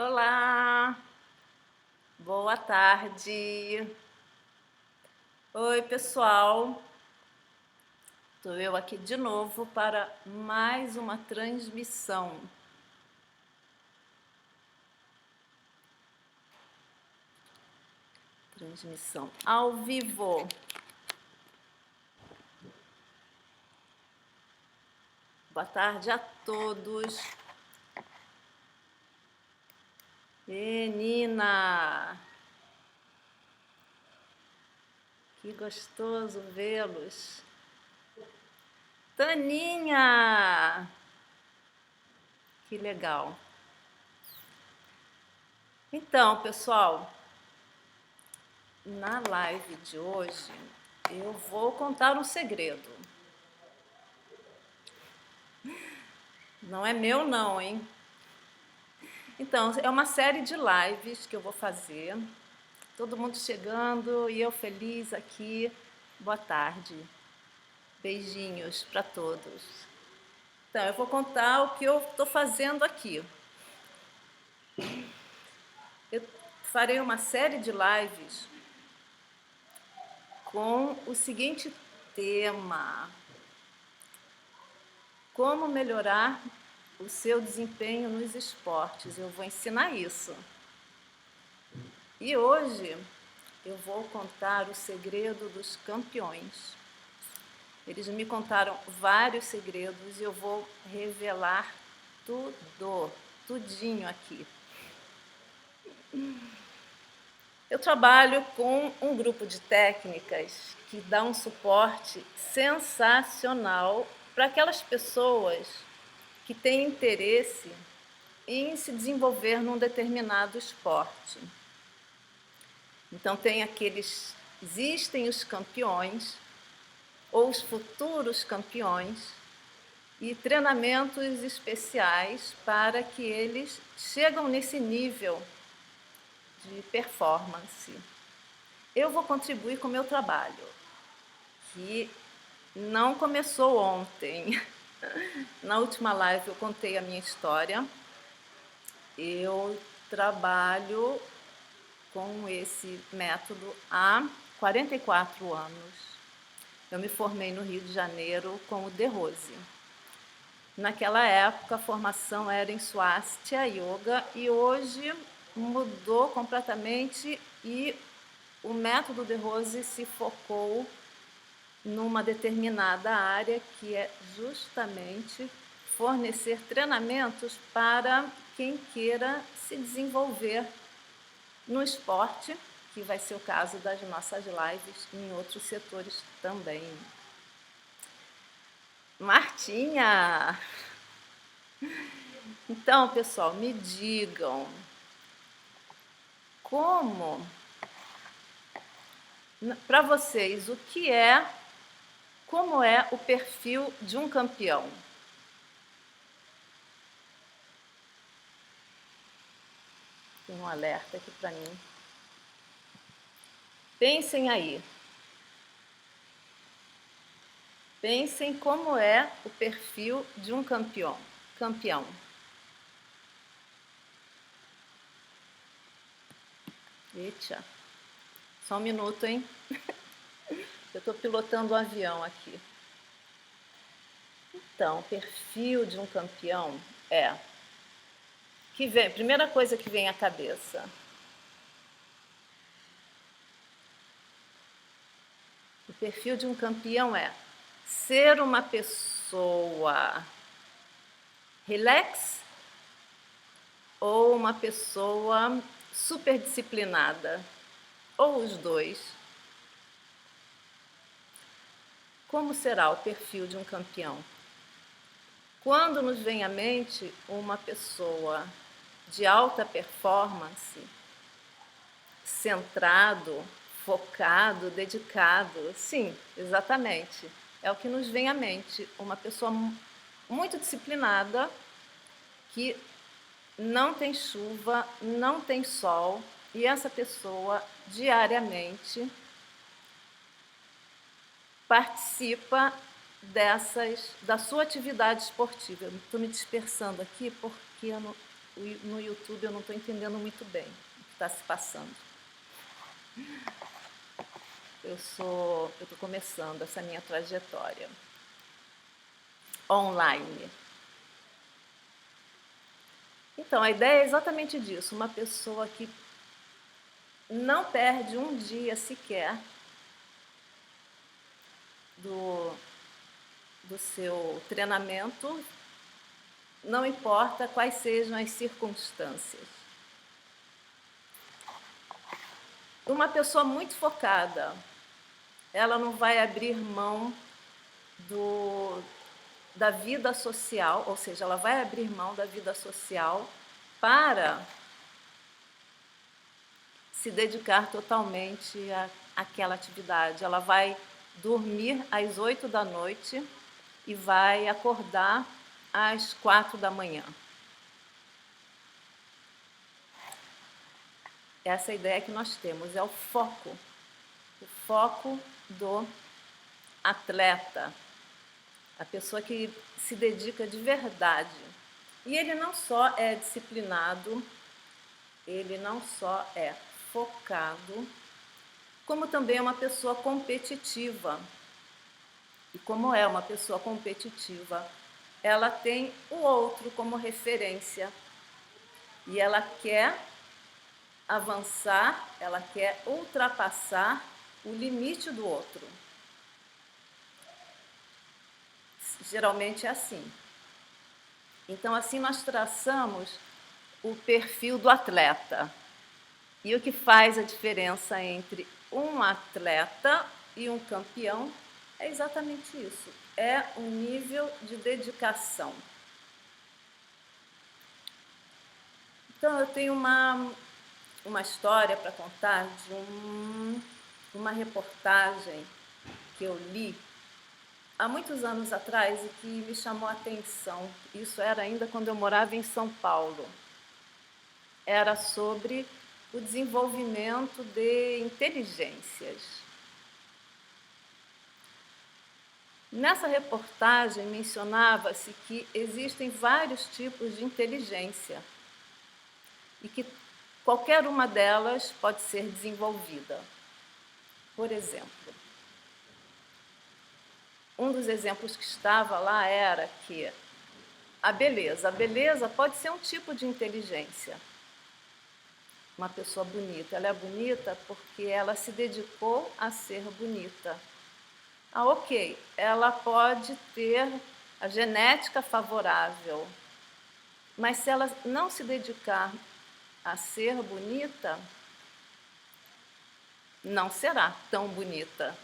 Olá, boa tarde. Oi, pessoal. Estou eu aqui de novo para mais uma transmissão. Transmissão ao vivo. Boa tarde a todos. Menina, que gostoso vê-los. Taninha, que legal. Então, pessoal, na live de hoje eu vou contar um segredo. Não é meu não, hein? Então, é uma série de lives que eu vou fazer. Todo mundo chegando e eu feliz aqui. Boa tarde. Beijinhos para todos. Então, eu vou contar o que eu estou fazendo aqui. Eu farei uma série de lives com o seguinte tema: como melhorar o seu desempenho nos esportes. Eu vou ensinar isso. E hoje eu vou contar o segredo dos campeões. Eles me contaram vários segredos e eu vou revelar tudo, tudinho aqui. Eu trabalho com um grupo de técnicas que dá um suporte sensacional para aquelas pessoas que têm interesse em se desenvolver num determinado esporte. Então existem os campeões ou os futuros campeões e treinamentos especiais para que eles chegam nesse nível de performance. Eu vou contribuir com o meu trabalho, que não começou ontem. Na última live eu contei a minha história. Eu trabalho com esse método há 44 anos. Eu me formei no Rio de Janeiro com o De Rose. Naquela época, a formação era em Swastika Yoga e hoje mudou completamente e o método De Rose se focou numa determinada área, que é justamente fornecer treinamentos para quem queira se desenvolver no esporte, que vai ser o caso das nossas lives em outros setores também. Martinha! Então, pessoal, me digam como, para vocês, como é o perfil de um campeão? Tem um alerta aqui para mim. Pensem aí. Pensem como é o perfil de um campeão. Eita, só um minuto, hein? Eu estou pilotando um avião aqui. Então, o perfil de um campeão é... primeira coisa que vem à cabeça. O perfil de um campeão é ser uma pessoa relax ou uma pessoa super disciplinada, ou os dois. Como será o perfil de um campeão? Quando nos vem à mente uma pessoa de alta performance, centrado, focado, dedicado, sim, exatamente, é o que nos vem à mente, uma pessoa muito disciplinada, que não tem chuva, não tem sol, e essa pessoa diariamente participa da sua atividade esportiva. Eu estou me dispersando aqui porque no YouTube eu não estou entendendo muito bem o que está se passando. Eu estou começando essa minha trajetória online. Então, a ideia é exatamente disso, uma pessoa que não perde um dia sequer do seu treinamento, não importa quais sejam as circunstâncias. Uma pessoa muito focada, ela não vai abrir mão da vida social, ou seja, ela vai abrir mão da vida social para se dedicar totalmente àquela atividade. Ela vai dormir às 8 da noite e vai acordar às 4 da manhã. Essa é a ideia que nós temos, é o foco do atleta, a pessoa que se dedica de verdade. E ele não só é disciplinado, ele não só é focado, como também é uma pessoa competitiva. E como é uma pessoa competitiva, ela tem o outro como referência. E ela quer avançar, ela quer ultrapassar o limite do outro. Geralmente é assim. Então, assim nós traçamos o perfil do atleta. E o que faz a diferença entre um atleta e um campeão é exatamente isso. É o nível de dedicação. Então, eu tenho uma história para contar de uma reportagem que eu li há muitos anos atrás e que me chamou a atenção. Isso era ainda quando eu morava em São Paulo. Era sobre o desenvolvimento de inteligências. Nessa reportagem mencionava-se que existem vários tipos de inteligência e que qualquer uma delas pode ser desenvolvida. Por exemplo, um dos exemplos que estava lá era que a beleza pode ser um tipo de inteligência. Uma pessoa bonita, ela é bonita porque ela se dedicou a ser bonita. Ah, ok, ela pode ter a genética favorável, mas se ela não se dedicar a ser bonita, não será tão bonita.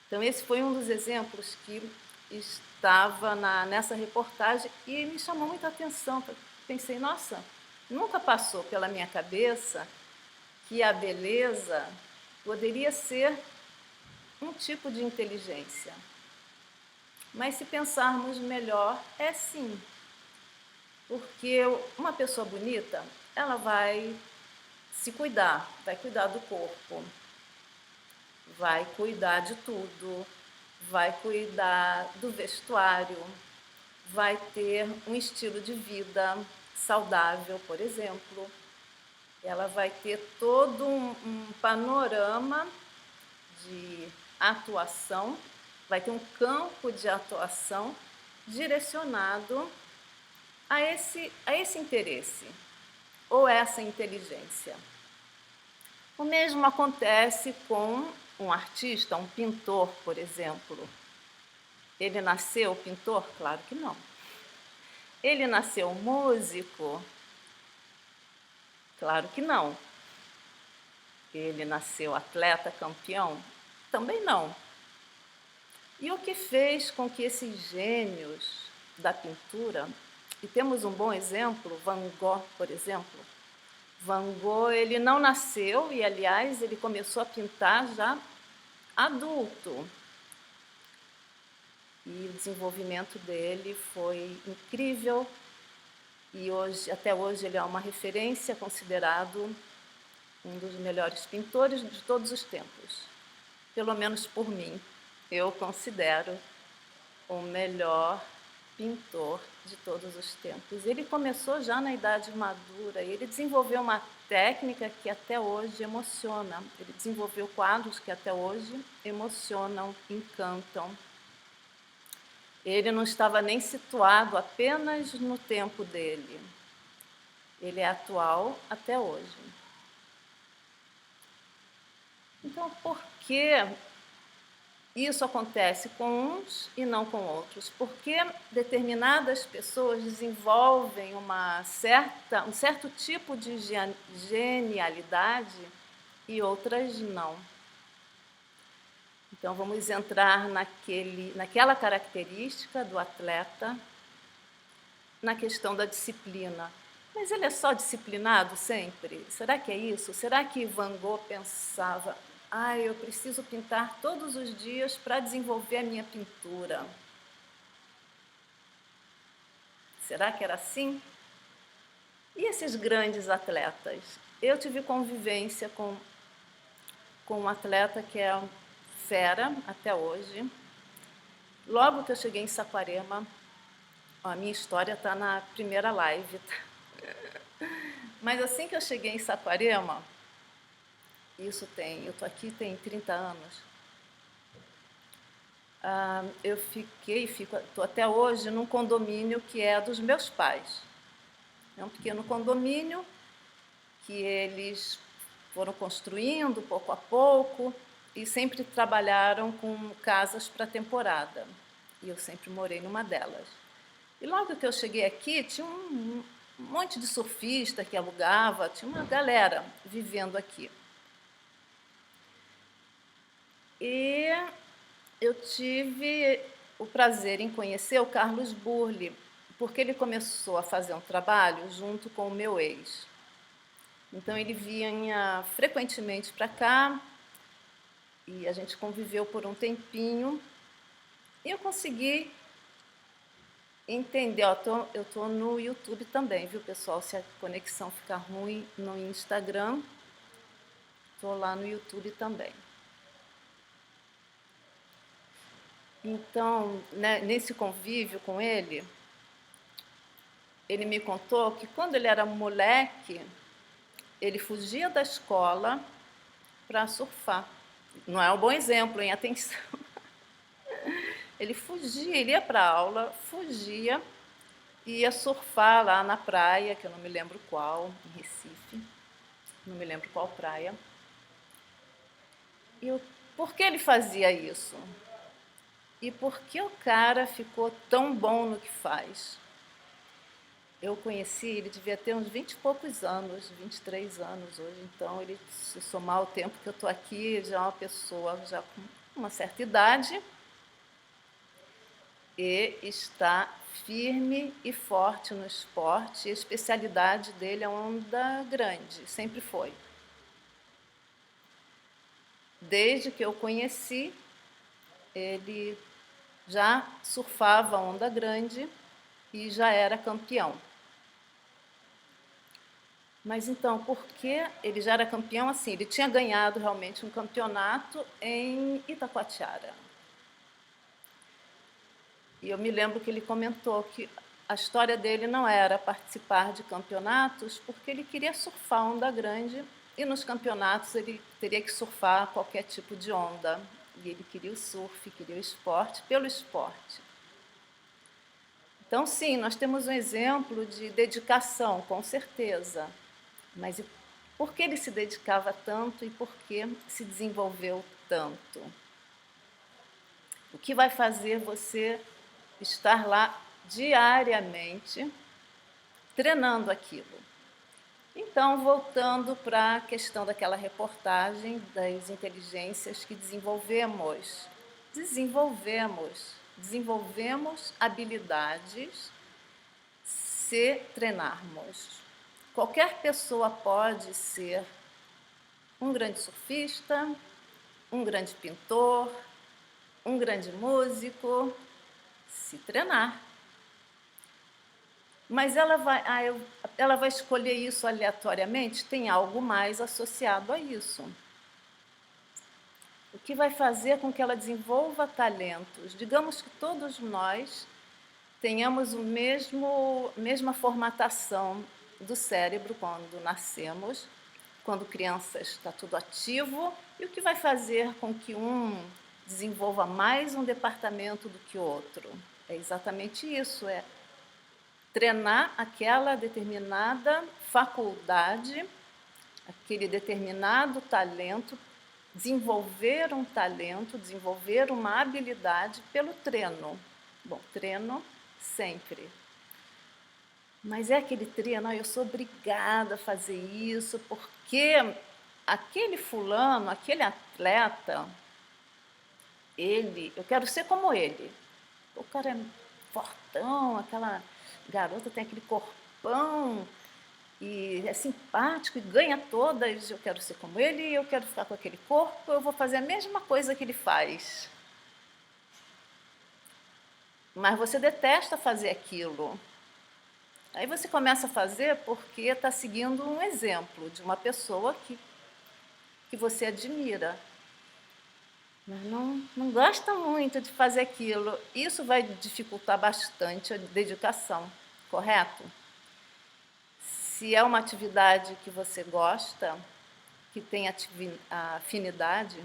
Então, esse foi um dos exemplos que estava nessa reportagem e me chamou muita atenção. Pensei, nossa, nunca passou pela minha cabeça que a beleza poderia ser um tipo de inteligência. Mas se pensarmos melhor, é sim. Porque uma pessoa bonita, ela vai se cuidar, vai cuidar do corpo, vai cuidar de tudo, vai cuidar do vestuário, vai ter um estilo de vida saudável, por exemplo. Ela vai ter todo um panorama de atuação, vai ter um campo de atuação direcionado a esse interesse ou essa inteligência. O mesmo acontece com um artista, um pintor, por exemplo. Ele nasceu pintor? Claro que não. Ele nasceu músico? Claro que não. Ele nasceu atleta, campeão? Também não. E o que fez com que esses gênios da pintura, e temos um bom exemplo, Van Gogh, por exemplo. Van Gogh, ele não nasceu e, aliás, ele começou a pintar já adulto. E o desenvolvimento dele foi incrível e até hoje ele é uma referência, considerado um dos melhores pintores de todos os tempos. Pelo menos por mim, eu considero o melhor pintor de todos os tempos. Ele começou já na idade madura e ele desenvolveu uma técnica que até hoje emociona. Ele desenvolveu quadros que até hoje emocionam, encantam. Ele não estava nem situado apenas no tempo dele. Ele é atual até hoje. Então, por que isso acontece com uns e não com outros? Porque determinadas pessoas desenvolvem um certo tipo de genialidade e outras não. Então, vamos entrar naquela característica do atleta, na questão da disciplina. Mas ele é só disciplinado sempre? Será que é isso? Será que Van Gogh pensava: eu preciso pintar todos os dias para desenvolver a minha pintura? Será que era assim? E esses grandes atletas? Eu tive convivência com um atleta que é fera até hoje. Logo que eu cheguei em Saquarema, a minha história está na primeira live, tá? Mas assim que eu cheguei em Saquarema, eu estou aqui tem 30 anos, eu estou até hoje num condomínio que é dos meus pais. É um pequeno condomínio que eles foram construindo pouco a pouco e sempre trabalharam com casas para temporada. E eu sempre morei numa delas. E logo que eu cheguei aqui, tinha um monte de surfista que alugava, tinha uma galera vivendo aqui. E eu tive o prazer em conhecer o Carlos Burle, porque ele começou a fazer um trabalho junto com o meu ex. Então ele vinha frequentemente para cá e a gente conviveu por um tempinho e eu consegui entender. Eu tô no YouTube também, viu, pessoal? Se a conexão ficar ruim no Instagram, estou lá no YouTube também. Então, né, nesse convívio com ele me contou que quando ele era moleque, ele fugia da escola para surfar. Não é um bom exemplo, hein? Atenção. Ele fugia, ele ia para a aula, fugia, ia surfar lá na praia, que eu não me lembro qual, em Recife, não me lembro qual praia. E por que ele fazia isso? E por que o cara ficou tão bom no que faz? Eu conheci, ele devia ter uns 20 e poucos anos, 23 anos hoje, então ele, se somar o tempo que eu estou aqui, já é uma pessoa já com uma certa idade e está firme e forte no esporte. A especialidade dele é onda grande, sempre foi. Desde que eu conheci, ele já surfava onda grande e já era campeão. Mas então, por que ele já era campeão assim? Ele tinha ganhado realmente um campeonato em Itacoatiara. E eu me lembro que ele comentou que a história dele não era participar de campeonatos, porque ele queria surfar onda grande e nos campeonatos ele teria que surfar qualquer tipo de onda. E ele queria o surf, queria o esporte pelo esporte. Então, sim, nós temos um exemplo de dedicação, com certeza. Mas por que ele se dedicava tanto e por que se desenvolveu tanto? O que vai fazer você estar lá diariamente treinando aquilo? Então, voltando para a questão daquela reportagem das inteligências que desenvolvemos habilidades se treinarmos. Qualquer pessoa pode ser um grande surfista, um grande pintor, um grande músico, se treinar. Mas ela vai escolher isso aleatoriamente? Tem algo mais associado a isso. O que vai fazer com que ela desenvolva talentos? Digamos que todos nós tenhamos mesma formatação do cérebro quando nascemos, quando criança está tudo ativo, e o que vai fazer com que um desenvolva mais um departamento do que o outro? É exatamente isso, é treinar aquela determinada faculdade, aquele determinado talento, desenvolver um talento, desenvolver uma habilidade pelo treino. Bom, treino sempre. Mas é aquele treino, eu sou obrigada a fazer isso, porque aquele fulano, aquele atleta, eu quero ser como ele. O cara é fortão, aquela garota tem aquele corpão, e é simpático e ganha todas, eu quero ser como ele, eu quero ficar com aquele corpo, eu vou fazer a mesma coisa que ele faz. Mas você detesta fazer aquilo. Aí você começa a fazer porque está seguindo um exemplo de uma pessoa que você admira. Mas não gosta muito de fazer aquilo. Isso vai dificultar bastante a dedicação, correto? Se é uma atividade que você gosta, que tem afinidade,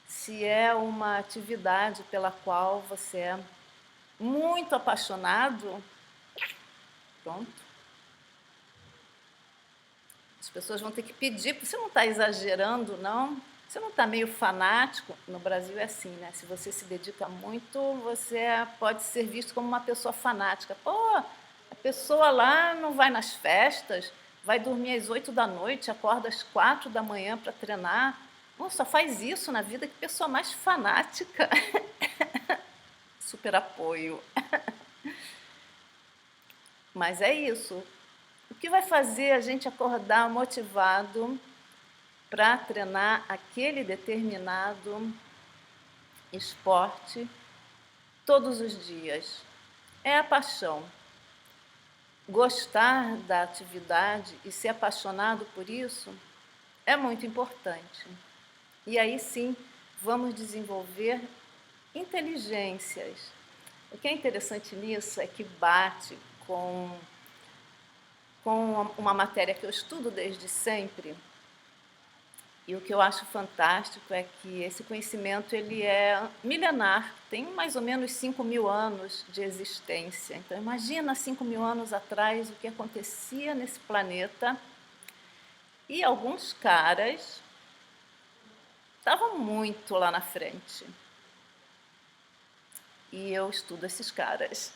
se é uma atividade pela qual você é muito apaixonado, pronto. As pessoas vão ter que pedir, você não está exagerando, não? Você não está meio fanático? No Brasil é assim, né? Se você se dedica muito, você pode ser visto como uma pessoa fanática. Pô, a pessoa lá não vai nas festas, vai dormir às 8 da noite, acorda às 4 da manhã para treinar. Pô, só faz isso na vida, que pessoa mais fanática. Super apoio. Mas é isso. O que vai fazer a gente acordar motivado para treinar aquele determinado esporte todos os dias? É a paixão. Gostar da atividade e ser apaixonado por isso é muito importante. E aí sim, vamos desenvolver inteligências. O que é interessante nisso é que bate com uma matéria que eu estudo desde sempre, e o que eu acho fantástico é que esse conhecimento ele é milenar, tem mais ou menos 5.000 anos de existência. Então imagina 5.000 anos atrás o que acontecia nesse planeta, e alguns caras estavam muito lá na frente. E eu estudo esses caras.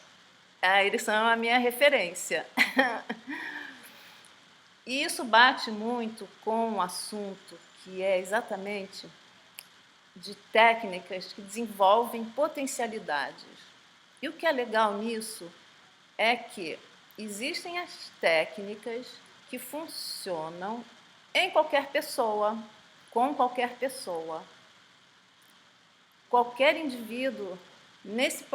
Eles são a minha referência. E isso bate muito com um assunto que é exatamente de técnicas que desenvolvem potencialidades. E o que é legal nisso é que existem as técnicas que funcionam em qualquer pessoa, com qualquer pessoa. Qualquer indivíduo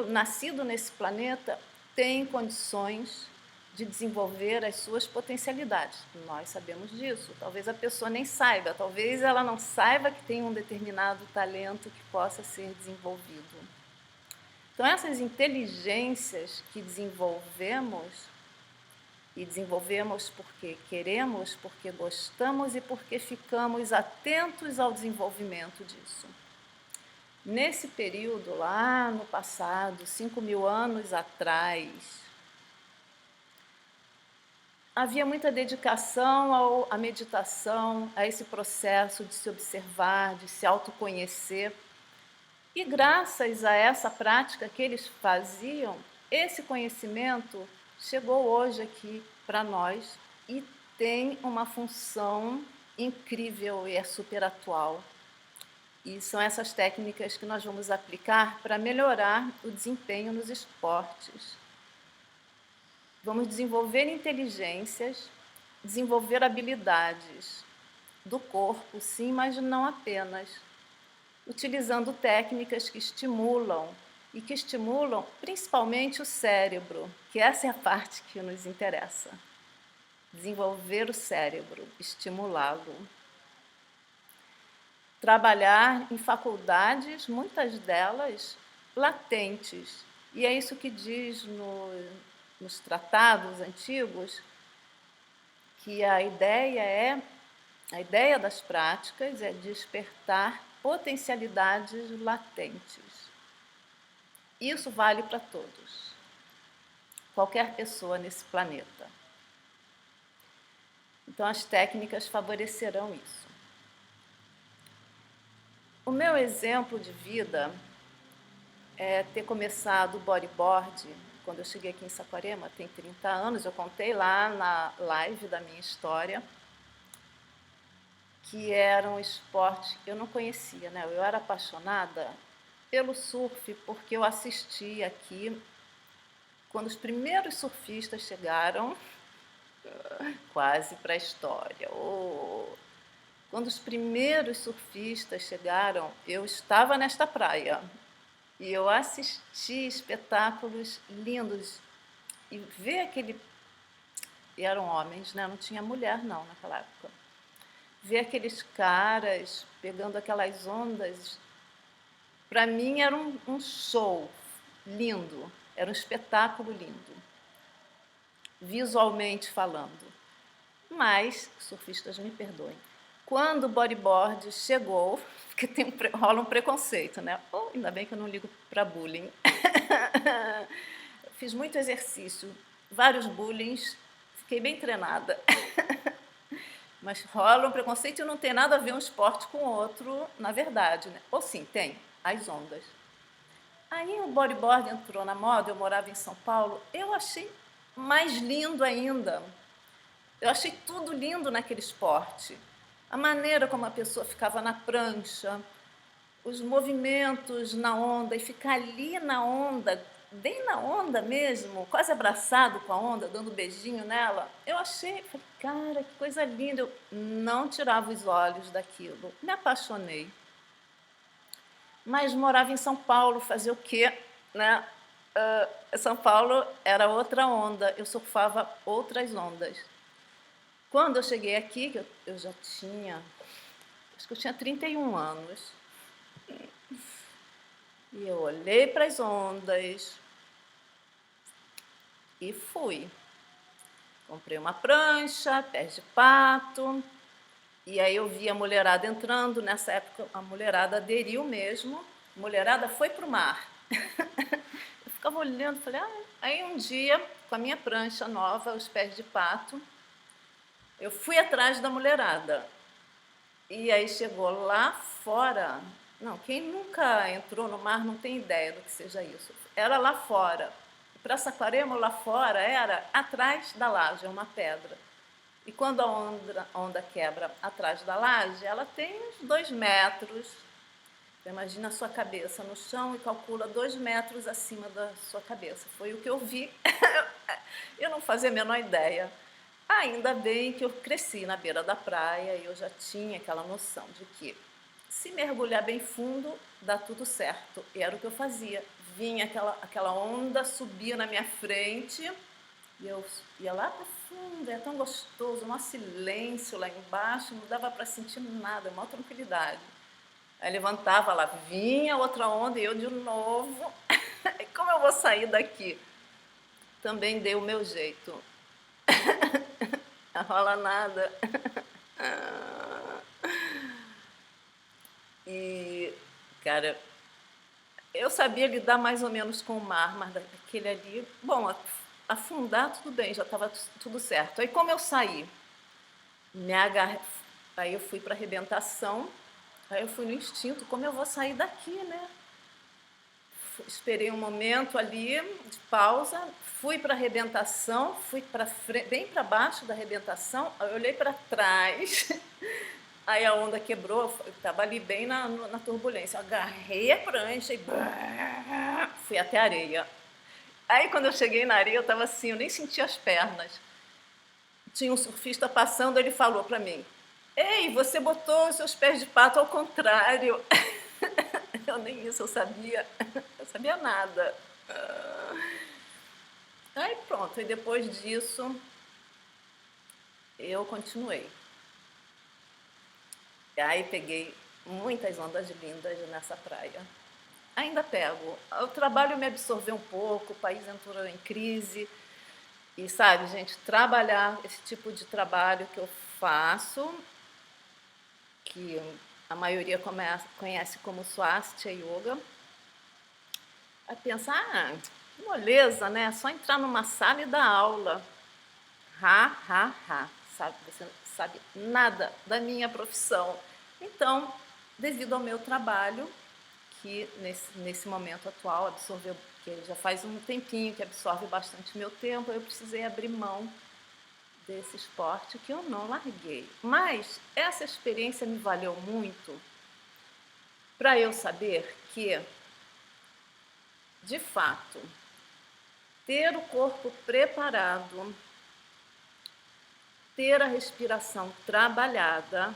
nascido nesse planeta tem condições de desenvolver as suas potencialidades. Nós sabemos disso. Talvez a pessoa nem saiba, talvez ela não saiba que tem um determinado talento que possa ser desenvolvido. Então, essas inteligências que desenvolvemos, e desenvolvemos porque queremos, porque gostamos e porque ficamos atentos ao desenvolvimento disso. Nesse período, lá no passado, 5.000 anos atrás, havia muita dedicação à meditação, a esse processo de se observar, de se autoconhecer. E graças a essa prática que eles faziam, esse conhecimento chegou hoje aqui para nós e tem uma função incrível e é super atual. E são essas técnicas que nós vamos aplicar para melhorar o desempenho nos esportes. Vamos desenvolver inteligências, desenvolver habilidades do corpo, sim, mas não apenas. Utilizando técnicas que estimulam, e que estimulam principalmente o cérebro, que essa é a parte que nos interessa. Desenvolver o cérebro, estimulá-lo. Trabalhar em faculdades, muitas delas latentes, E é isso que diz nos tratados antigos, que a ideia das práticas é despertar potencialidades latentes. Isso vale para todos, qualquer pessoa nesse planeta. Então, as técnicas favorecerão isso. O meu exemplo de vida é ter começado o bodyboard quando eu cheguei aqui em Saquarema, tem 30 anos, eu contei lá na live da minha história, que era um esporte que eu não conhecia, né? Eu era apaixonada pelo surf porque eu assisti aqui quando os primeiros surfistas chegaram, quase para a história. Quando os primeiros surfistas chegaram, eu estava nesta praia e eu assisti espetáculos lindos e ver aquele... E eram homens, né? Não tinha mulher não naquela época. Ver aqueles caras pegando aquelas ondas, para mim era um show lindo, era um espetáculo lindo, visualmente falando. Mas, surfistas me perdoem, quando o bodyboard chegou, porque rola um preconceito, né? Oh, ainda bem que eu não ligo para bullying. Fiz muito exercício, vários bullings, fiquei bem treinada. Mas rola um preconceito e não tem nada a ver um esporte com o outro, na verdade, né? Ou sim, tem, as ondas. Aí o bodyboard entrou na moda, eu morava em São Paulo, eu achei mais lindo ainda. Eu achei tudo lindo naquele esporte. A maneira como a pessoa ficava na prancha, os movimentos na onda, e ficar ali na onda, bem na onda mesmo, quase abraçado com a onda, dando beijinho nela. Eu achei, falei, cara, que coisa linda. Eu não tirava os olhos daquilo. Me apaixonei. Mas morava em São Paulo, fazer o quê? Né? São Paulo era outra onda, eu surfava outras ondas. Quando eu cheguei aqui, que eu já tinha, acho que eu tinha 31 anos, e eu olhei para as ondas e fui. Comprei uma prancha, pés de pato, e aí eu vi a mulherada entrando. Nessa época, a mulherada aderiu mesmo, a mulherada foi para o mar. Eu ficava olhando, falei, Aí um dia, com a minha prancha nova, os pés de pato, eu fui atrás da mulherada. E aí chegou lá fora. Não, quem nunca entrou no mar não tem ideia do que seja isso. Era lá fora. Para Saquarema, lá fora, era atrás da laje, é uma pedra. E quando a onda quebra atrás da laje, ela tem uns 2 metros. Você imagina a sua cabeça no chão e calcula 2 metros acima da sua cabeça. Foi o que eu vi. Eu não fazia a menor ideia. Ainda bem que eu cresci na beira da praia e eu já tinha aquela noção de que se mergulhar bem fundo, dá tudo certo. E era o que eu fazia. Vinha aquela onda, subia na minha frente e eu ia lá para o fundo, era tão gostoso, um silêncio lá embaixo, não dava para sentir nada, uma tranquilidade. Aí levantava lá, vinha outra onda e eu de novo. Como eu vou sair daqui? Também dei o meu jeito. Não rola nada. E, cara, eu sabia lidar mais ou menos com o mar, mas daquele ali, bom, afundar tudo bem, já estava tudo certo. Aí como eu saí, aí eu fui para arrebentação, aí eu fui no instinto, como eu vou sair daqui, né? Esperei um momento ali de pausa, fui para a arrebentação, fui bem para baixo da arrebentação, eu olhei para trás, aí a onda quebrou, eu estava ali bem na turbulência, eu agarrei a prancha e fui até a areia. Aí quando eu cheguei na areia, eu estava assim, eu nem sentia as pernas. Tinha um surfista passando, ele falou para mim, ei, você botou os seus pés de pato ao contrário. Eu nem isso eu sabia, eu sabia nada. Aí pronto, e depois disso eu continuei. E aí peguei muitas ondas lindas nessa praia. Ainda pego. O trabalho me absorveu um pouco, o país entrou em crise. E sabe, gente, trabalhar esse tipo de trabalho que eu faço, que a maioria conhece como Swastika Yoga, a pensar, moleza, né? É só entrar numa sala e dar aula. Ha, ha, ha. Sabe, você não sabe nada da minha profissão. Então, devido ao meu trabalho, que nesse momento atual absorveu, que já faz um tempinho que absorve bastante meu tempo, eu precisei abrir mão desse esporte que eu não larguei. Mas essa experiência me valeu muito para eu saber que, de fato, ter o corpo preparado, ter a respiração trabalhada,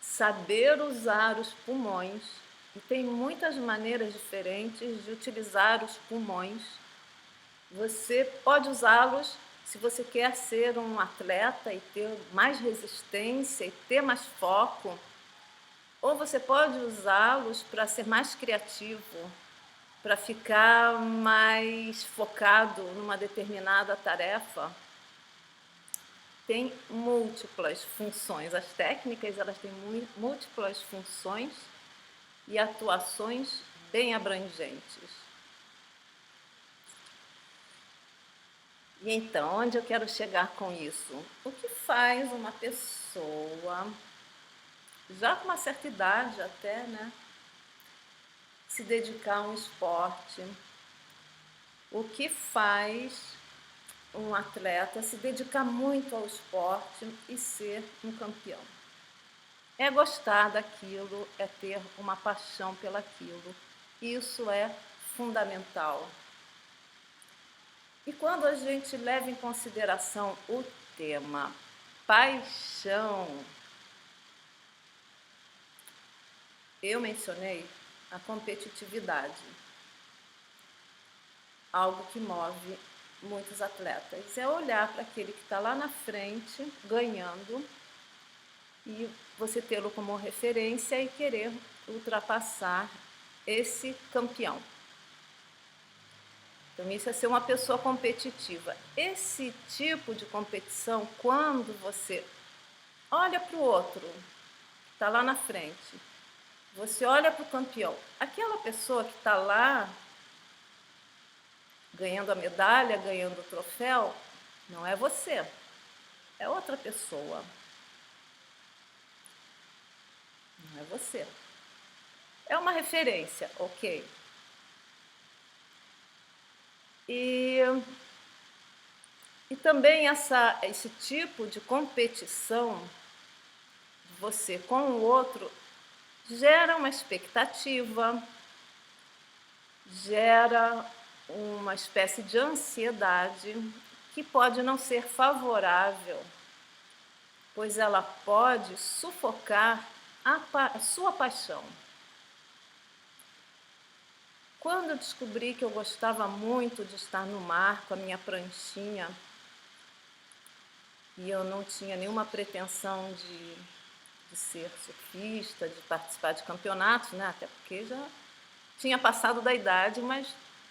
saber usar os pulmões, e tem muitas maneiras diferentes de utilizar os pulmões. Você pode usá-los se você quer ser um atleta e ter mais resistência e ter mais foco, ou você pode usá-los para ser mais criativo, para ficar mais focado numa determinada tarefa. Tem múltiplas funções. As técnicas, elas têm múltiplas funções e atuações bem abrangentes. E então, onde eu quero chegar com isso? O que faz uma pessoa, já com uma certa idade até, né, se dedicar a um esporte? O que faz um atleta se dedicar muito ao esporte e ser um campeão? É gostar daquilo, é ter uma paixão pelaquilo. Isso é fundamental. E quando a gente leva em consideração o tema paixão, eu mencionei a competitividade, algo que move muitos atletas. É olhar para aquele que está lá na frente, ganhando, e você tê-lo como referência e querer ultrapassar esse campeão. Então, isso é ser uma pessoa competitiva. Esse tipo de competição, quando você olha para o outro, que está lá na frente, você olha para o campeão, aquela pessoa que está lá ganhando a medalha, ganhando o troféu, não é você, é outra pessoa. Não é você. É uma referência, ok. E também esse tipo de competição de você com o outro gera uma expectativa, gera uma espécie de ansiedade que pode não ser favorável, pois ela pode sufocar a sua paixão. Quando eu descobri que eu gostava muito de estar no mar com a minha pranchinha, e eu não tinha nenhuma pretensão de ser surfista, de participar de campeonatos, né? Até porque já tinha passado da idade, mas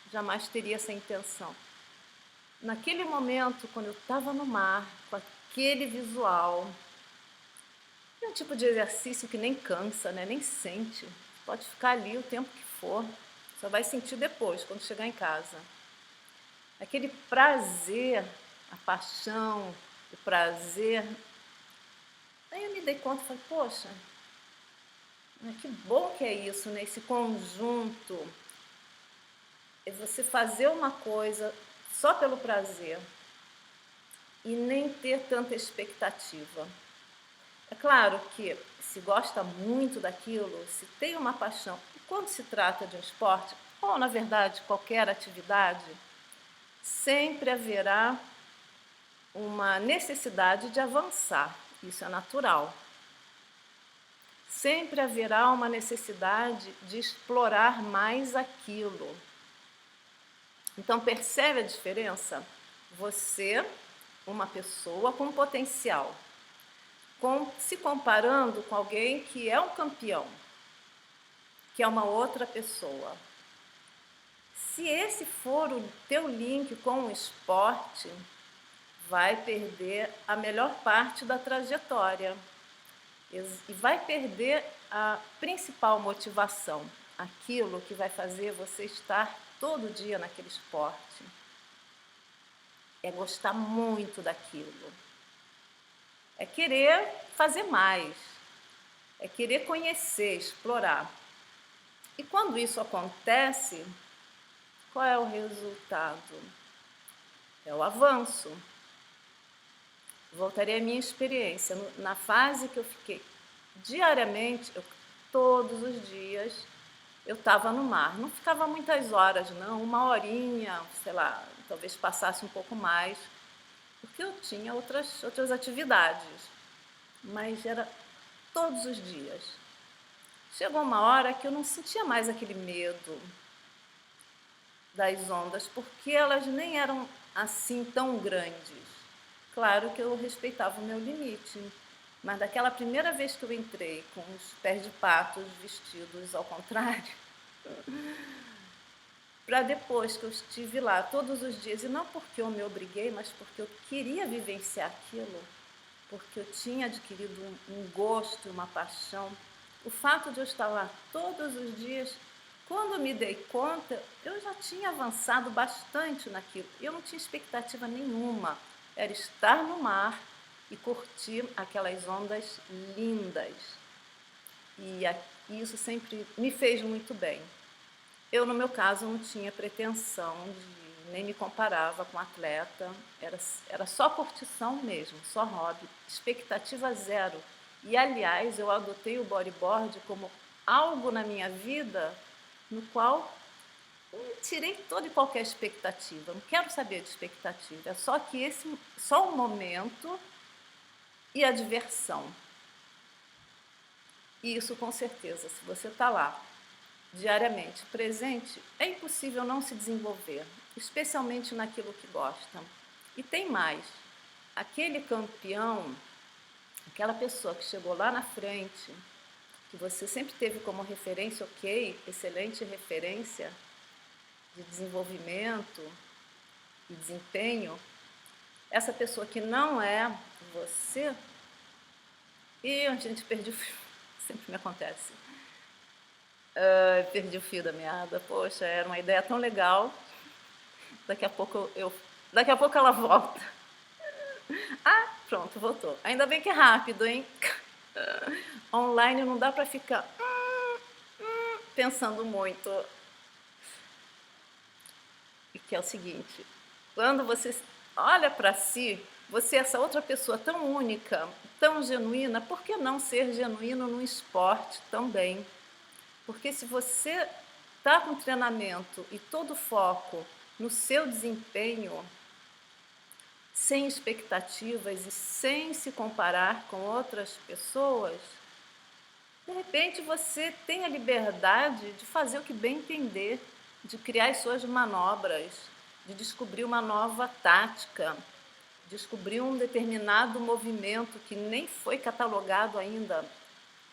jamais teria essa intenção. Naquele momento, quando eu estava no mar, com aquele visual, é um tipo de exercício que nem cansa, né? Nem sente. Pode ficar ali o tempo que for, só vai sentir depois, quando chegar em casa. Aquele prazer, a paixão, o prazer. Aí eu me dei conta e falei, poxa, que bom que é isso, né? Esse conjunto. É você fazer uma coisa só pelo prazer e nem ter tanta expectativa. É claro que se gosta muito daquilo, se tem uma paixão, e quando se trata de um esporte, ou na verdade qualquer atividade, sempre haverá uma necessidade de avançar, isso é natural. Sempre haverá uma necessidade de explorar mais aquilo. Então, percebe a diferença? Você, uma pessoa com potencial, se comparando com alguém que é um campeão. que é uma outra pessoa. Se esse for o teu link com o esporte, vai perder a melhor parte da trajetória e vai perder a principal motivação, aquilo que vai fazer você estar todo dia naquele esporte. É gostar muito daquilo, é querer fazer mais, é querer conhecer, explorar. E quando isso acontece, qual é o resultado? É o avanço. Voltarei à minha experiência. Na fase que eu fiquei diariamente, todos os dias, eu estava no mar. Não ficava muitas horas, não, uma horinha, sei lá, talvez passasse um pouco mais, porque eu tinha outras atividades, mas era todos os dias. Chegou uma hora que eu não sentia mais aquele medo das ondas, porque elas nem eram assim tão grandes. Claro que eu respeitava o meu limite, mas daquela primeira vez que eu entrei com os pés de patos vestidos ao contrário, para depois que eu estive lá todos os dias, e não porque eu me obriguei, mas porque eu queria vivenciar aquilo, porque eu tinha adquirido um gosto, uma paixão. O fato de eu estar lá todos os dias, quando eu me dei conta, eu já tinha avançado bastante naquilo. Eu não tinha expectativa nenhuma. Era estar no mar e curtir aquelas ondas lindas. E isso sempre me fez muito bem. Eu, no meu caso, não tinha pretensão de, nem me comparava com atleta, era só curtição mesmo, só hobby, expectativa zero. E, aliás, eu adotei o bodyboard como algo na minha vida no qual eu tirei toda e qualquer expectativa. Não quero saber de expectativa, é só o momento e a diversão. E isso, com certeza, se você está lá diariamente presente, é impossível não se desenvolver, especialmente naquilo que gosta. E tem mais, aquele campeão, aquela pessoa que chegou lá na frente, que você sempre teve como referência, ok, excelente referência de desenvolvimento e desempenho, essa pessoa que não é você, e a gente perdi o fio, sempre me acontece. Perdi o fio da meada, poxa, era uma ideia tão legal. Daqui a pouco ela volta. Ah, pronto, voltou. Ainda bem que é rápido, hein? Online não dá para ficar pensando muito. E que é o seguinte, quando você olha para si, você é essa outra pessoa tão única, tão genuína, por que não ser genuíno no esporte também? Porque se você está com treinamento e todo o foco no seu desempenho, sem expectativas e sem se comparar com outras pessoas, de repente você tem a liberdade de fazer o que bem entender, de criar as suas manobras, de descobrir uma nova tática, descobrir um determinado movimento que nem foi catalogado ainda.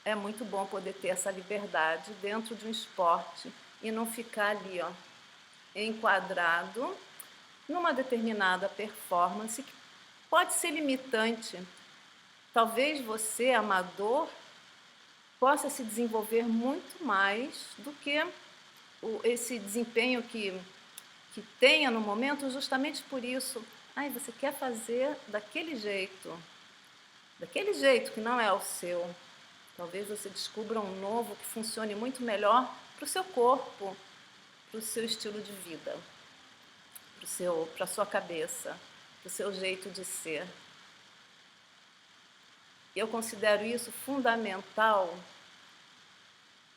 É muito bom poder ter essa liberdade dentro de um esporte e não ficar ali, ó, enquadrado numa determinada performance que pode ser limitante. Talvez você, amador, possa se desenvolver muito mais do que esse desempenho que tenha no momento, justamente por isso. Ai, você quer fazer daquele jeito que não é o seu. Talvez você descubra um novo que funcione muito melhor para o seu corpo, para o seu estilo de vida, para a sua cabeça, para o seu jeito de ser. Eu considero isso fundamental,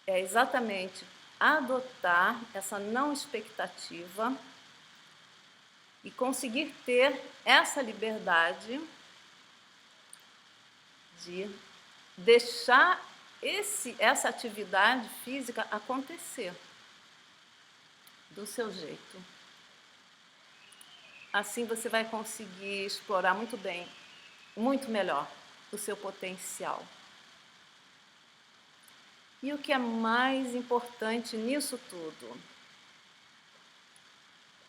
é exatamente adotar essa não expectativa e conseguir ter essa liberdade de deixar essa atividade física acontecer do seu jeito. Assim você vai conseguir explorar muito bem, muito melhor o seu potencial. E o que é mais importante nisso tudo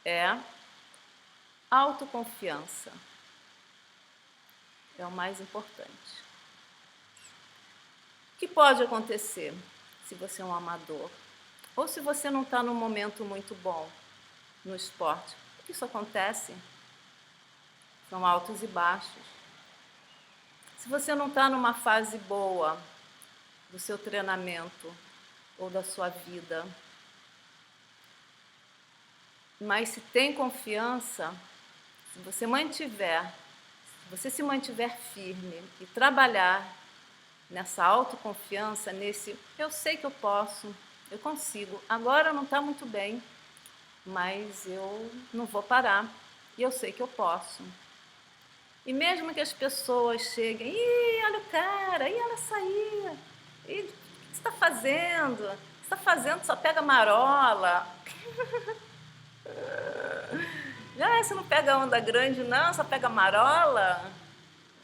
é autoconfiança. É o mais importante. O que pode acontecer se você é um amador? Ou se você não está num momento muito bom no esporte? Isso acontece. São altos e baixos. Se você não está numa fase boa do seu treinamento ou da sua vida, mas se tem confiança, se você se mantiver firme e trabalhar nessa autoconfiança, nesse eu sei que eu posso, eu consigo, agora não está muito bem, mas eu não vou parar e eu sei que eu posso. E mesmo que as pessoas cheguem, ih, olha o cara, ih, ela saiu, ih, o que você está fazendo? O que você está fazendo? Só pega marola. Já você não pega onda grande, não, só pega marola.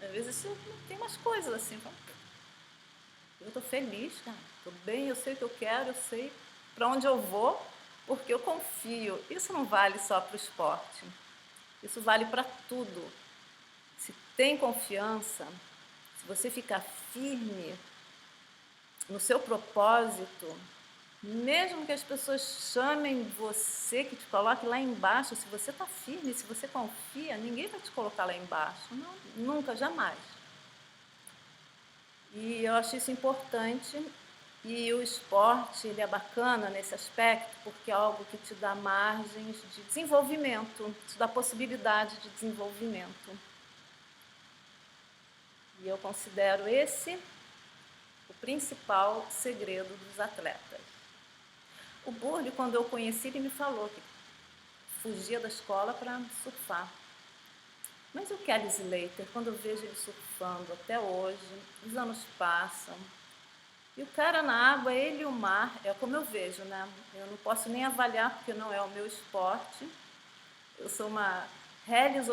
Às vezes isso tem umas coisas assim. Eu estou feliz, cara, estou bem, eu sei o que eu quero, eu sei para onde eu vou, porque eu confio. Isso não vale só para o esporte, isso vale para tudo. Se tem confiança, se você ficar firme no seu propósito, mesmo que as pessoas chamem você, que te coloque lá embaixo, se você está firme, se você confia, ninguém vai te colocar lá embaixo. Não, nunca, jamais. E eu acho isso importante. E o esporte, ele é bacana nesse aspecto, porque é algo que te dá margens de desenvolvimento, te dá possibilidade de desenvolvimento. E eu considero esse o principal segredo dos atletas. O Burle, quando eu conheci, ele me falou que fugia da escola para surfar. Mas o Kelly Slater, quando eu vejo ele surfando até hoje, os anos passam, e o cara na água, ele e o mar, é como eu vejo, né? Eu não posso nem avaliar porque não é o meu esporte. Eu sou uma reles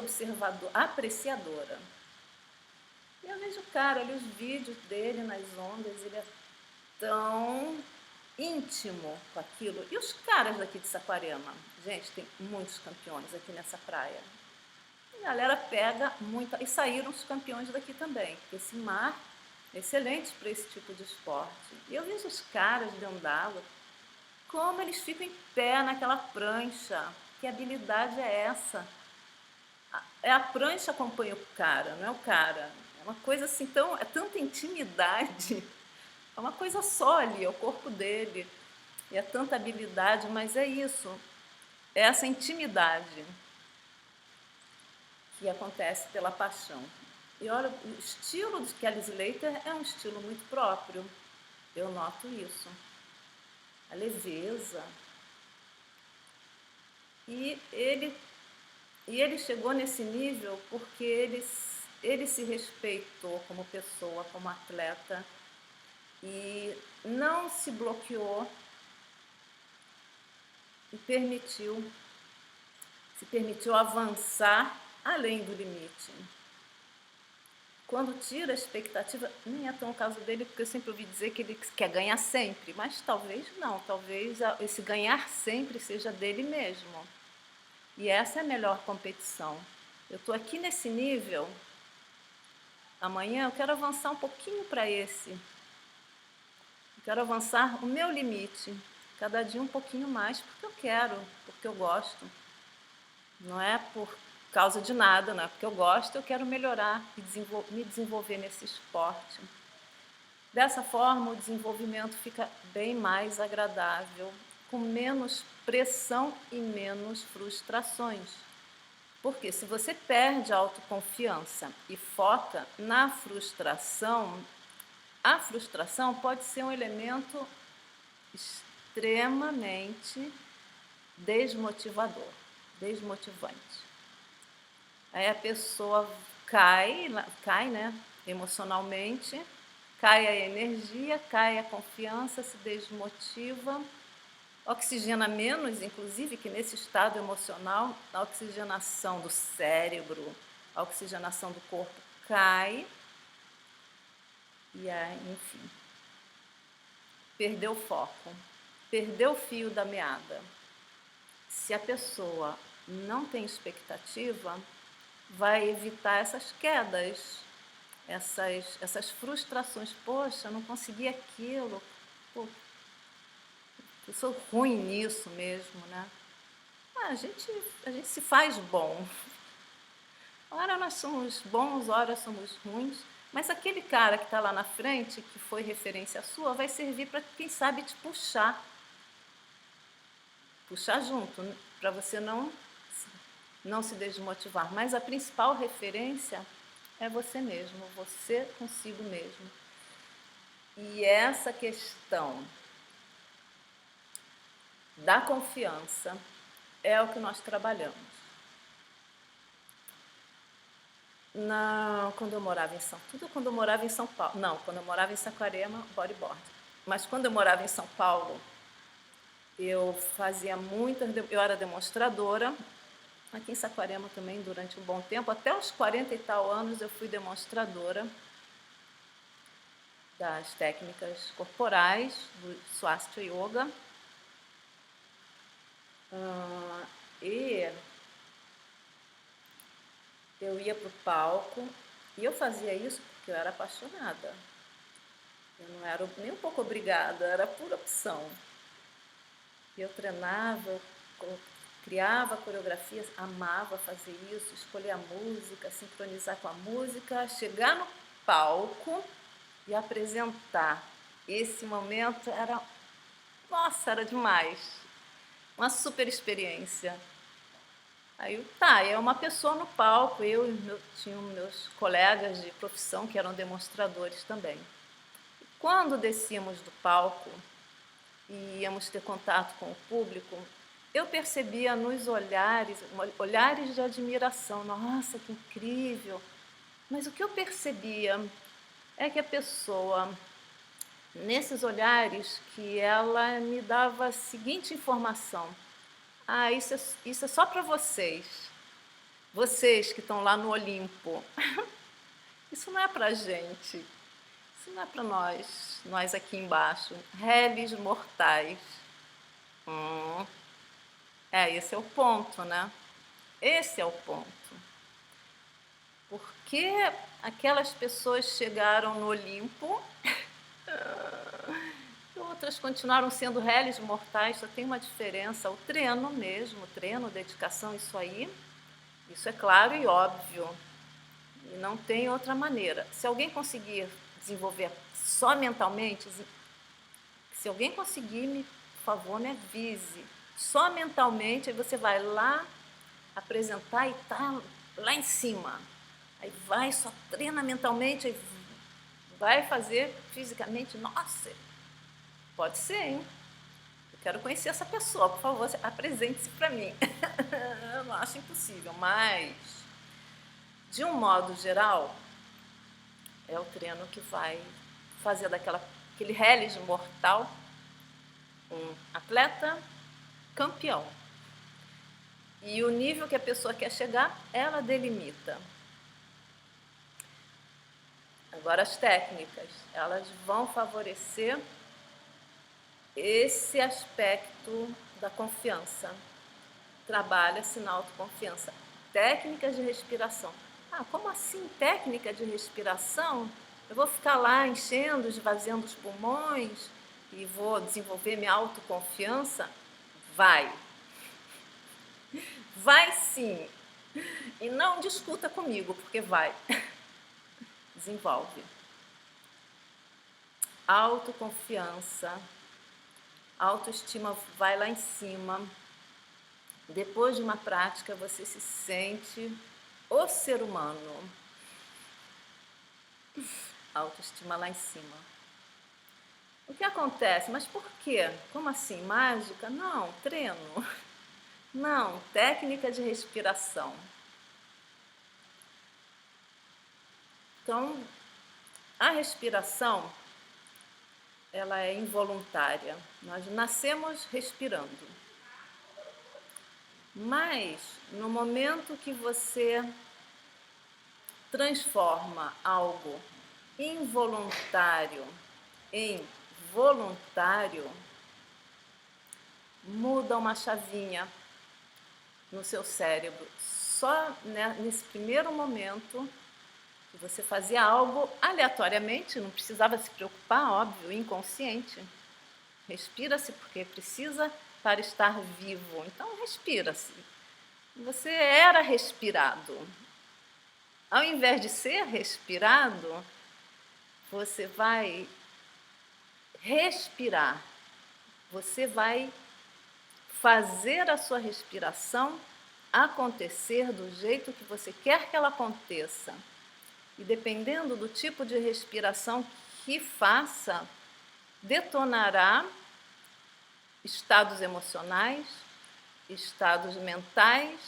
apreciadora. E eu vejo o cara, ali os vídeos dele nas ondas, ele é tão íntimo com aquilo. E os caras daqui de Saquarema? Gente, tem muitos campeões aqui nessa praia. A galera pega muito. E saíram os campeões daqui também, porque esse mar é excelente para esse tipo de esporte. E eu vejo os caras dentro d'água, como eles ficam em pé naquela prancha. Que habilidade é essa? É a prancha que acompanha o cara, não é o cara. É uma coisa assim, tão, é tanta intimidade. É uma coisa só ali, é o corpo dele. E é tanta habilidade, mas é isso. É essa intimidade que acontece pela paixão. E olha, o estilo de Kelly Slater é um estilo muito próprio. Eu noto isso. A leveza. E ele chegou nesse nível porque ele se respeitou como pessoa, como atleta, e não se bloqueou e se permitiu avançar além do limite. Quando tira a expectativa, nem é tão o caso dele, porque eu sempre ouvi dizer que ele quer ganhar sempre, mas talvez não, talvez esse ganhar sempre seja dele mesmo. E essa é a melhor competição. Eu estou aqui nesse nível, amanhã eu quero avançar um pouquinho para esse. Eu quero avançar o meu limite, cada dia um pouquinho mais, porque eu quero, porque eu gosto. Não é por causa de nada, não é porque eu gosto, eu quero melhorar e me desenvolver nesse esporte. Dessa forma, o desenvolvimento fica bem mais agradável, com menos pressão e menos frustrações. Porque se você perde a autoconfiança e foca na frustração, a frustração pode ser um elemento extremamente desmotivador, desmotivante. Aí a pessoa cai, né, emocionalmente, cai a energia, cai a confiança, se desmotiva, oxigena menos, inclusive, que nesse estado emocional, a oxigenação do cérebro, a oxigenação do corpo cai, e aí, enfim. perdeu o foco, perdeu o fio da meada. Se a pessoa não tem expectativa, vai evitar essas quedas, essas frustrações. Poxa, eu não consegui aquilo, pô, eu sou ruim nisso mesmo, né? A gente se faz bom. Ora nós somos bons, ora somos ruins, mas aquele cara que está lá na frente, que foi referência sua, vai servir para, quem sabe, te puxar junto, para você não se desmotivar. Mas a principal referência é você mesmo, você consigo mesmo. E essa questão da confiança é o que nós trabalhamos. Quando eu morava em quando eu morava em São Paulo. Não, quando eu morava em Saquarema, bodyboard. Mas quando eu morava em São Paulo, eu fazia eu era demonstradora. Aqui em Saquarema também, durante um bom tempo, até os 40 e tal anos, eu fui demonstradora das técnicas corporais, do Swastika Yoga. E eu ia para o palco, e eu fazia isso porque eu era apaixonada. Eu não era nem um pouco obrigada, era pura opção. Eu treinava, eu criava coreografias, amava fazer isso, escolher a música, sincronizar com a música, chegar no palco e apresentar. Esse momento era, nossa, era demais. Uma super experiência. Aí, é uma pessoa no palco, tinha meus colegas de profissão que eram demonstradores também. Quando descíamos do palco e íamos ter contato com o público, eu percebia nos olhares de admiração. Nossa, que incrível! Mas o que eu percebia é que a pessoa, nesses olhares, que ela me dava a seguinte informação: isso é só para vocês que estão lá no Olimpo. Isso não é para gente, isso não é para nós aqui embaixo, réis mortais. Esse é o ponto, né? Esse é o ponto. Porque aquelas pessoas chegaram no Olimpo e outras continuaram sendo réis mortais. Só tem uma diferença: o treino mesmo, dedicação, isso aí, isso é claro e óbvio. E não tem outra maneira. Se alguém conseguir desenvolver só mentalmente, se alguém conseguir, por favor, me avise. Só mentalmente, aí você vai lá apresentar e tá lá em cima. Aí vai, só treina mentalmente, aí vai fazer fisicamente. Nossa, pode ser, hein? Eu quero conhecer essa pessoa, por favor, apresente-se para mim. Eu não acho impossível, mas, de um modo geral, é o treino que vai fazer aquele reles mortal um atleta campeão. E o nível que a pessoa quer chegar, ela delimita. Agora, as técnicas, elas vão favorecer esse aspecto da confiança. Trabalha-se na autoconfiança. Técnicas de respiração. Como assim técnica de respiração? Eu vou ficar lá enchendo, esvaziando os pulmões e vou desenvolver minha autoconfiança? Vai. Vai sim. E não discuta comigo, porque vai. Desenvolve. Autoconfiança. Autoestima vai lá em cima. Depois de uma prática, você se sente o ser humano. Autoestima lá em cima. O que acontece? Mas por quê? Como assim? Mágica? Não, treino. Não, técnica de respiração. Então, a respiração, ela é involuntária. Nós nascemos respirando. Mas, no momento que você transforma algo involuntário em voluntário, muda uma chavinha no seu cérebro. Só nesse primeiro momento que você fazia algo aleatoriamente, não precisava se preocupar, óbvio, inconsciente. Respira-se porque precisa para estar vivo. Então, respira-se. Você era respirado. Ao invés de ser respirado, você vai respirar. Você vai fazer a sua respiração acontecer do jeito que você quer que ela aconteça. E dependendo do tipo de respiração que faça, detonará estados emocionais, estados mentais,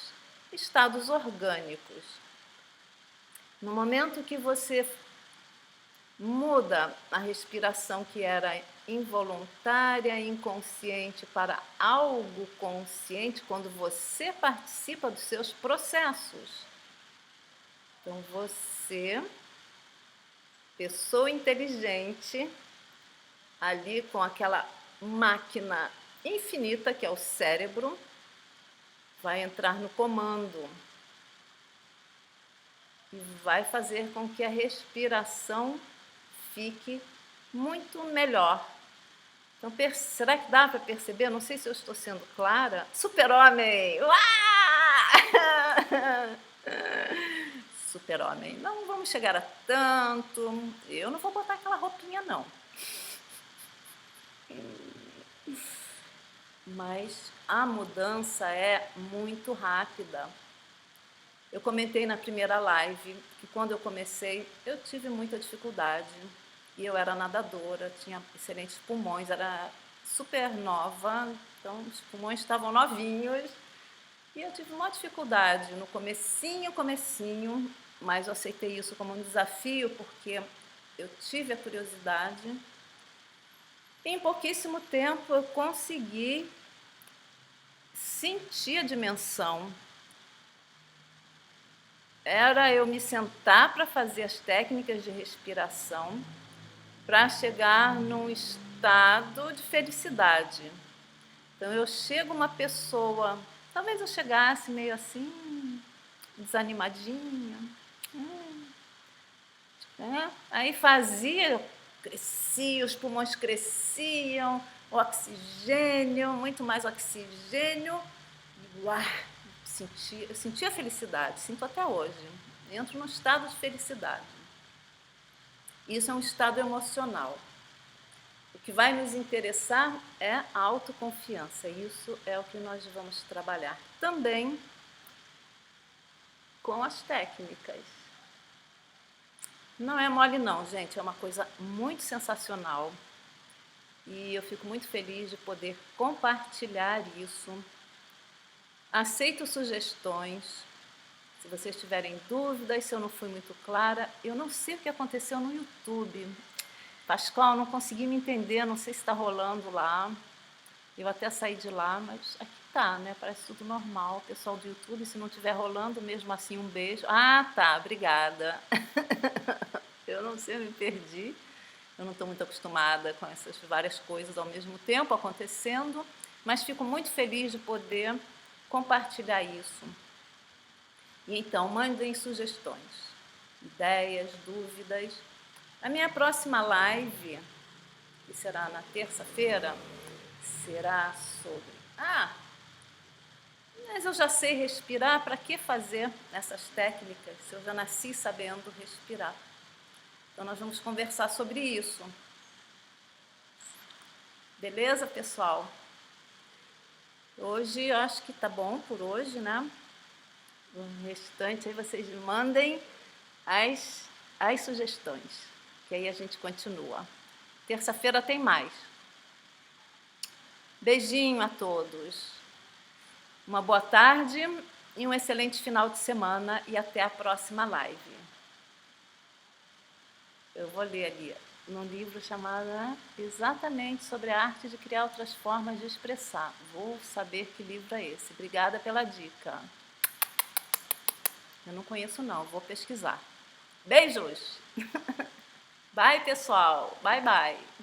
estados orgânicos. No momento que você muda a respiração que era involuntária, inconsciente, para algo consciente, quando você participa dos seus processos. Então você, pessoa inteligente, ali com aquela máquina infinita que é o cérebro, vai entrar no comando e vai fazer com que a respiração fique muito melhor. Então, será que dá para perceber? Não sei se eu estou sendo clara. Super-homem! Super-homem. Não vamos chegar a tanto. Eu não vou botar aquela roupinha, não. Mas a mudança é muito rápida. Eu comentei na primeira live que quando eu comecei, eu tive muita dificuldade. E eu era nadadora, tinha excelentes pulmões, era super nova, então os pulmões estavam novinhos. E eu tive uma dificuldade no comecinho, mas eu aceitei isso como um desafio, porque eu tive a curiosidade. E em pouquíssimo tempo eu consegui sentir a dimensão. Era eu me sentar para fazer as técnicas de respiração, para chegar num estado de felicidade. Então eu chego uma pessoa, talvez eu chegasse meio assim, desanimadinha, né? Aí fazia, crescia, os pulmões cresciam, o oxigênio, muito mais oxigênio, e uau, eu sentia felicidade, sinto até hoje, entro num estado de felicidade. Isso é um estado emocional. O que vai nos interessar é a autoconfiança. Isso é o que nós vamos trabalhar também com as técnicas. Não é mole não, gente. É uma coisa muito sensacional. E eu fico muito feliz de poder compartilhar isso. Aceito sugestões. Se vocês tiverem dúvidas, se eu não fui muito clara, eu não sei o que aconteceu no YouTube. Pascoal, não consegui me entender, não sei se está rolando lá. Eu até saí de lá, mas aqui tá, né? Parece tudo normal. Pessoal do YouTube, se não estiver rolando, mesmo assim, um beijo. Ah, tá, obrigada. Eu não sei, eu me perdi. Eu não estou muito acostumada com essas várias coisas ao mesmo tempo acontecendo, mas fico muito feliz de poder compartilhar isso. E então, mandem sugestões, ideias, dúvidas. A minha próxima live, que será na terça-feira, será sobre... mas eu já sei respirar, para que fazer essas técnicas se eu já nasci sabendo respirar? Então, nós vamos conversar sobre isso. Beleza, pessoal? Hoje, eu acho que tá bom por hoje, né? O restante aí vocês mandem as sugestões, que aí a gente continua. Terça-feira tem mais. Beijinho a todos. Uma boa tarde e um excelente final de semana e até a próxima live. Eu vou ler ali num livro chamado exatamente sobre a arte de criar outras formas de expressar. Vou saber que livro é esse. Obrigada pela dica. Eu não conheço não, vou pesquisar. Beijos! Bye, pessoal. Bye, bye.